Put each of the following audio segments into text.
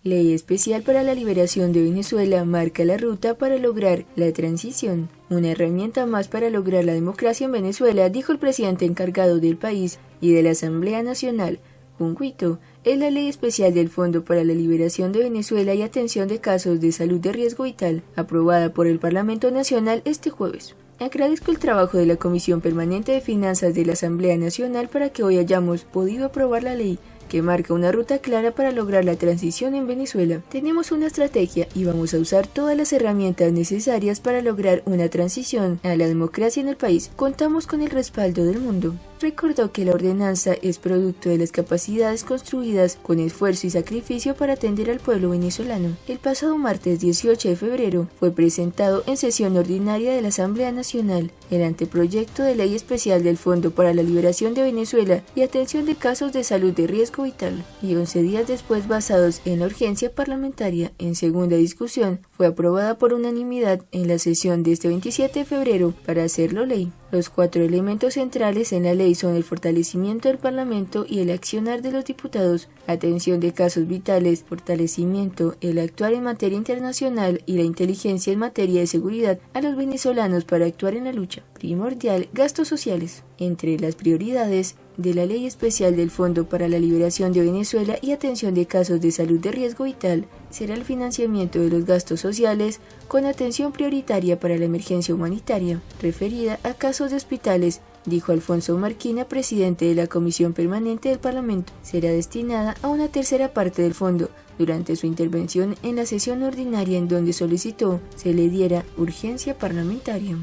Ley especial para la liberación de Venezuela marca la ruta para lograr la transición. Una herramienta más para lograr la democracia en Venezuela, dijo el presidente encargado del país y de la Asamblea Nacional, Juan Guaidó, es la ley especial del Fondo para la Liberación de Venezuela y Atención de Casos de Salud de Riesgo Vital, aprobada por el Parlamento Nacional este jueves. Agradezco el trabajo de la Comisión Permanente de Finanzas de la Asamblea Nacional para que hoy hayamos podido aprobar la ley que marca una ruta clara para lograr la transición en Venezuela. Tenemos una estrategia y vamos a usar todas las herramientas necesarias para lograr una transición a la democracia en el país. Contamos con el respaldo del mundo. Recordó que la ordenanza es producto de las capacidades construidas con esfuerzo y sacrificio para atender al pueblo venezolano. El pasado martes 18 de febrero fue presentado en sesión ordinaria de la Asamblea Nacional el anteproyecto de ley especial del Fondo para la Liberación de Venezuela y Atención de Casos de Salud de Riesgo Vital, y 11 días después, basados en la urgencia parlamentaria en segunda discusión, fue aprobada por unanimidad en la sesión de este 27 de febrero para hacerlo ley. Los 4 elementos centrales en la ley son el fortalecimiento del Parlamento y el accionar de los diputados, atención de casos vitales, fortalecimiento, el actuar en materia internacional y la inteligencia en materia de seguridad a los venezolanos para actuar en la lucha. Primordial, gastos sociales. Entre las prioridades de la Ley Especial del Fondo para la Liberación de Venezuela y Atención de Casos de Salud de Riesgo Vital será el financiamiento de los gastos sociales con atención prioritaria para la emergencia humanitaria, referida a casos de hospitales, dijo Alfonso Marquina, presidente de la Comisión Permanente del Parlamento. Será destinada a una tercera parte del fondo. Durante su intervención en la sesión ordinaria, en donde solicitó se le diera urgencia parlamentaria.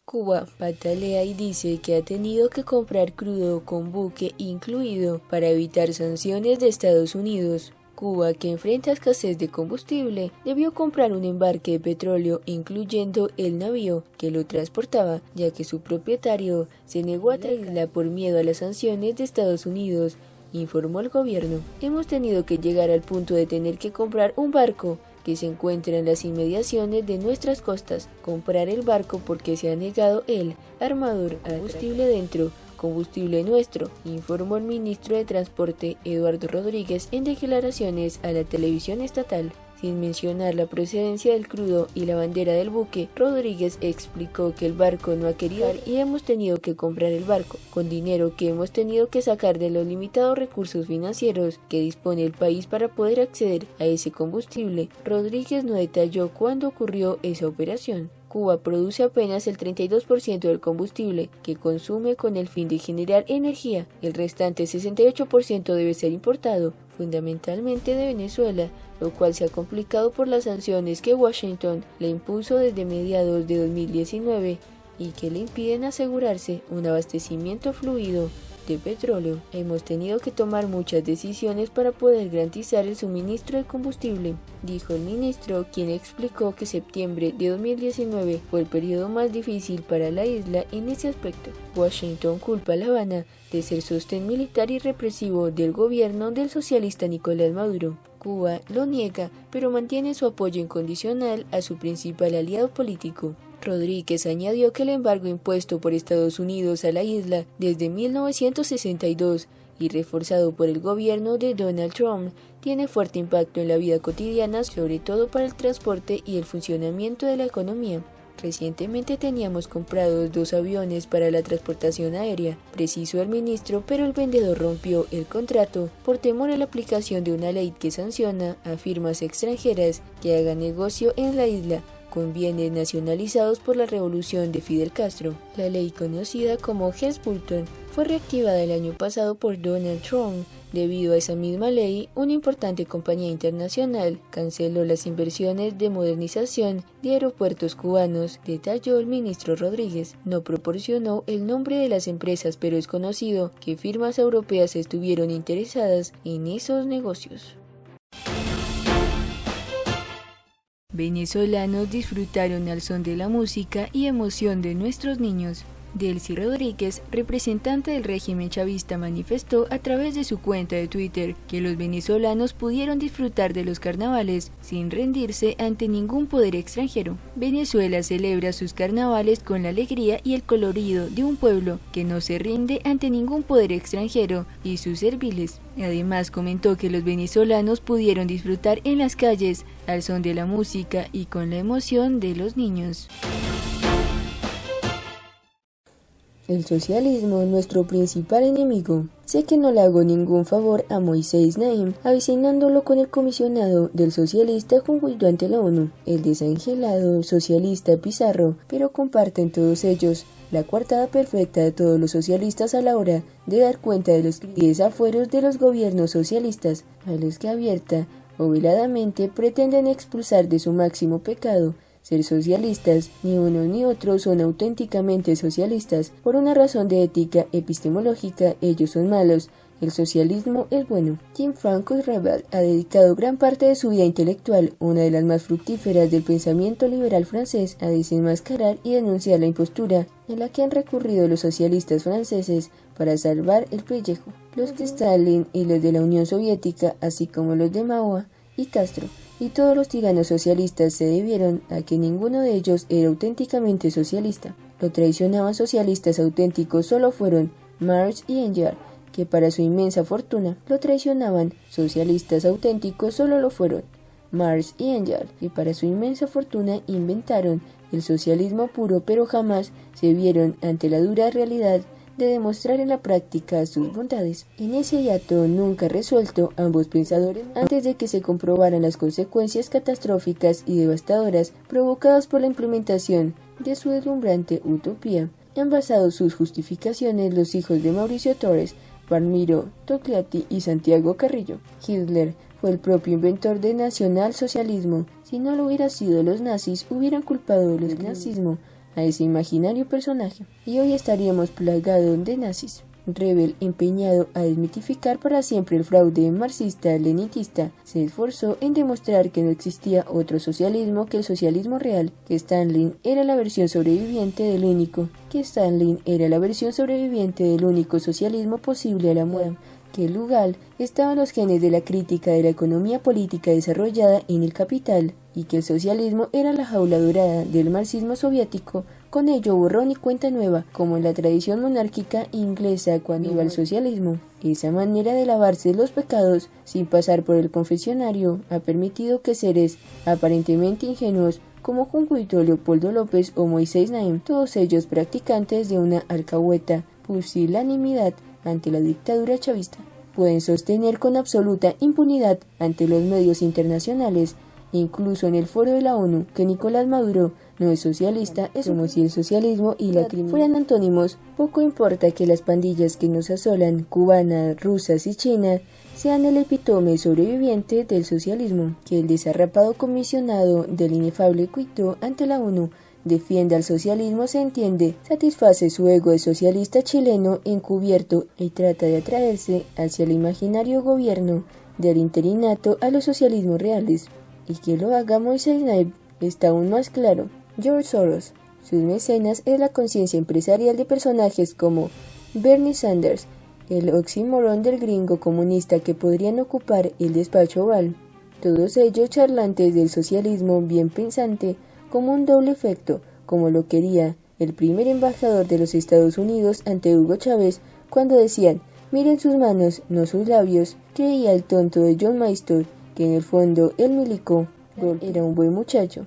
Cuba patalea y dice que ha tenido que comprar crudo con buque incluido para evitar sanciones de Estados Unidos. Cuba, que enfrenta escasez de combustible, debió comprar un embarque de petróleo incluyendo el navío que lo transportaba, ya que su propietario se negó a traerla por miedo a las sanciones de Estados Unidos, informó el gobierno. Hemos tenido que llegar al punto de tener que comprar un barco que se encuentra en las inmediaciones de nuestras costas, comprar el barco porque se ha negado el armador a combustible dentro, combustible nuestro, informó el ministro de Transporte Eduardo Rodríguez en declaraciones a la televisión estatal. Sin mencionar la procedencia del crudo y la bandera del buque, Rodríguez explicó que el barco no ha querido y hemos tenido que comprar el barco, con dinero que hemos tenido que sacar de los limitados recursos financieros que dispone el país para poder acceder a ese combustible. Rodríguez no detalló cuándo ocurrió esa operación. Cuba produce apenas el 32% del combustible que consume con el fin de generar energía. El restante 68% debe ser importado, fundamentalmente de Venezuela, lo cual se ha complicado por las sanciones que Washington le impuso desde mediados de 2019 y que le impiden asegurarse un abastecimiento fluido de petróleo. Hemos tenido que tomar muchas decisiones para poder garantizar el suministro de combustible, dijo el ministro, quien explicó que septiembre de 2019 fue el periodo más difícil para la isla en ese aspecto. Washington culpa a La Habana de ser sostén militar y represivo del gobierno del socialista Nicolás Maduro. Cuba lo niega, pero mantiene su apoyo incondicional a su principal aliado político. Rodríguez añadió que el embargo impuesto por Estados Unidos a la isla desde 1962 y reforzado por el gobierno de Donald Trump tiene fuerte impacto en la vida cotidiana, sobre todo para el transporte y el funcionamiento de la economía. Recientemente teníamos comprados 2 aviones para la transportación aérea, precisó el ministro, pero el vendedor rompió el contrato por temor a la aplicación de una ley que sanciona a firmas extranjeras que hagan negocio en la isla con bienes nacionalizados por la revolución de Fidel Castro. La ley, conocida como Hart-Burton, fue reactivada el año pasado por Donald Trump. Debido a esa misma ley, una importante compañía internacional canceló las inversiones de modernización de aeropuertos cubanos, detalló el ministro Rodríguez. No proporcionó el nombre de las empresas, pero es conocido que firmas europeas estuvieron interesadas en esos negocios. Venezolanos disfrutaron al son de la música y emoción de nuestros niños. Delcy Rodríguez, representante del régimen chavista, manifestó a través de su cuenta de Twitter que los venezolanos pudieron disfrutar de los carnavales sin rendirse ante ningún poder extranjero. Venezuela celebra sus carnavales con la alegría y el colorido de un pueblo que no se rinde ante ningún poder extranjero y sus serviles. Además comentó que los venezolanos pudieron disfrutar en las calles al son de la música y con la emoción de los niños. El socialismo, nuestro principal enemigo. Sé que no le hago ningún favor a Moisés Naim, avecinándolo con el comisionado del socialista Juan Guaidó ante la ONU, el desangelado socialista Pizarro, pero comparten todos ellos la coartada perfecta de todos los socialistas a la hora de dar cuenta de los desafueros de los gobiernos socialistas, a los que abierta o veladamente pretenden expulsar de su máximo pecado, ser socialistas. Ni uno ni otro son auténticamente socialistas. Por una razón de ética epistemológica, ellos son malos. El socialismo es bueno. Jean-François Revel ha dedicado gran parte de su vida intelectual, una de las más fructíferas del pensamiento liberal francés, a desenmascarar y denunciar la impostura en la que han recurrido los socialistas franceses para salvar el pellejo. Los de Stalin y los de la Unión Soviética, así como los de Mao y Castro, y todos los tiranos socialistas se debieron a que ninguno de ellos era auténticamente socialista. Lo traicionaban socialistas auténticos solo fueron Marx y Engels, que para su inmensa fortuna lo traicionaban. Socialistas auténticos solo lo fueron Marx y Engels, que para su inmensa fortuna inventaron el socialismo puro, pero jamás se vieron ante la dura realidad de demostrar en la práctica sus bondades. En ese hiato nunca resuelto, ambos pensadores, antes de que se comprobaran las consecuencias catastróficas y devastadoras provocadas por la implementación de su deslumbrante utopía, han basado sus justificaciones los hijos de Mauricio Torres, Palmiro Togliatti y Santiago Carrillo. Hitler fue el propio inventor del nacionalsocialismo. Si no lo hubiera sido, los nazis hubieran culpado del nazismo a ese imaginario personaje, y hoy estaríamos plagados de nazis. Revel, empeñado a desmitificar para siempre el fraude marxista-leninista, se esforzó en demostrar que no existía otro socialismo que el socialismo real, que Stalin era la versión sobreviviente del único, socialismo posible a la moda, que el lugar estaban los genes de la crítica de la economía política desarrollada en el capital, y que el socialismo era la jaula dorada del marxismo soviético. Con ello borrón y cuenta nueva, como en la tradición monárquica inglesa cuando iba al socialismo. Esa manera de lavarse los pecados sin pasar por el confesionario ha permitido que seres aparentemente ingenuos como Juan Guaidó, Leopoldo López o Moisés Naim, todos ellos practicantes de una alcahueta pusilanimidad ante la dictadura chavista, pueden sostener con absoluta impunidad ante los medios internacionales, incluso en el foro de la ONU, que Nicolás Maduro no es socialista. Es como si el socialismo y la criminalidad fueran antónimos. Poco importa que las pandillas que nos asolan, cubanas, rusas y chinas, sean el epítome sobreviviente del socialismo, que el desarrapado comisionado del inefable Guaidó ante la ONU defiende al socialismo, se entiende, satisface su ego de socialista chileno encubierto y trata de atraerse hacia el imaginario gobierno del interinato a los socialismos reales. Y que lo haga Moisés Naim está aún más claro. George Soros, sus mecenas, es la conciencia empresarial de personajes como Bernie Sanders, el oxímoron del gringo comunista que podrían ocupar el despacho oval. Todos ellos charlantes del socialismo bien pensante, como un doble efecto, como lo quería el primer embajador de los Estados Unidos ante Hugo Chávez cuando decían: miren sus manos, no sus labios. Creía el tonto de John Maystor que en el fondo el milico era un buen muchacho,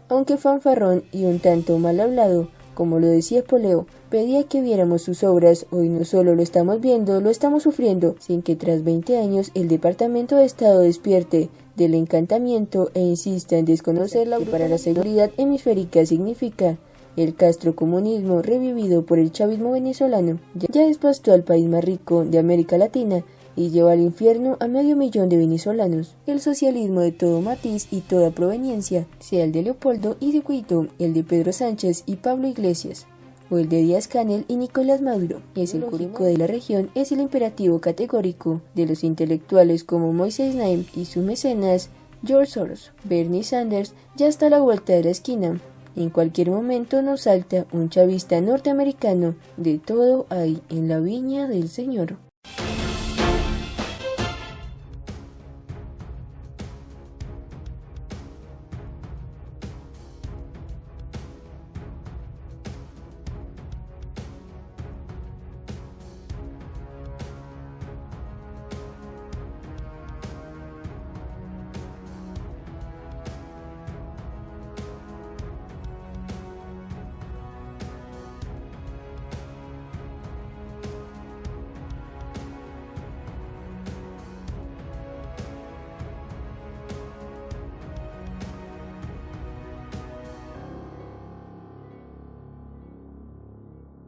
aunque fanfarrón y un tanto mal hablado, como lo decía Poleo. Pedía que viéramos sus obras. Hoy no solo lo estamos viendo, lo estamos sufriendo, sin que tras 20 años el Departamento de Estado despierte del encantamiento e insista en desconocer la que para la seguridad hemisférica significa el castrocomunismo revivido por el chavismo venezolano. Ya despastó al país más rico de América Latina y lleva al infierno a 500.000 de venezolanos. El socialismo de todo matiz y toda proveniencia, sea el de Leopoldo y de Guaidó, el de Pedro Sánchez y Pablo Iglesias, o el de Díaz-Canel y Nicolás Maduro, es el único de la región, es el imperativo categórico de los intelectuales como Moisés Naim y su mecenas George Soros. Bernie Sanders ya está a la vuelta de la esquina. En cualquier momento nos salta un chavista norteamericano. De todo hay en la viña del Señor.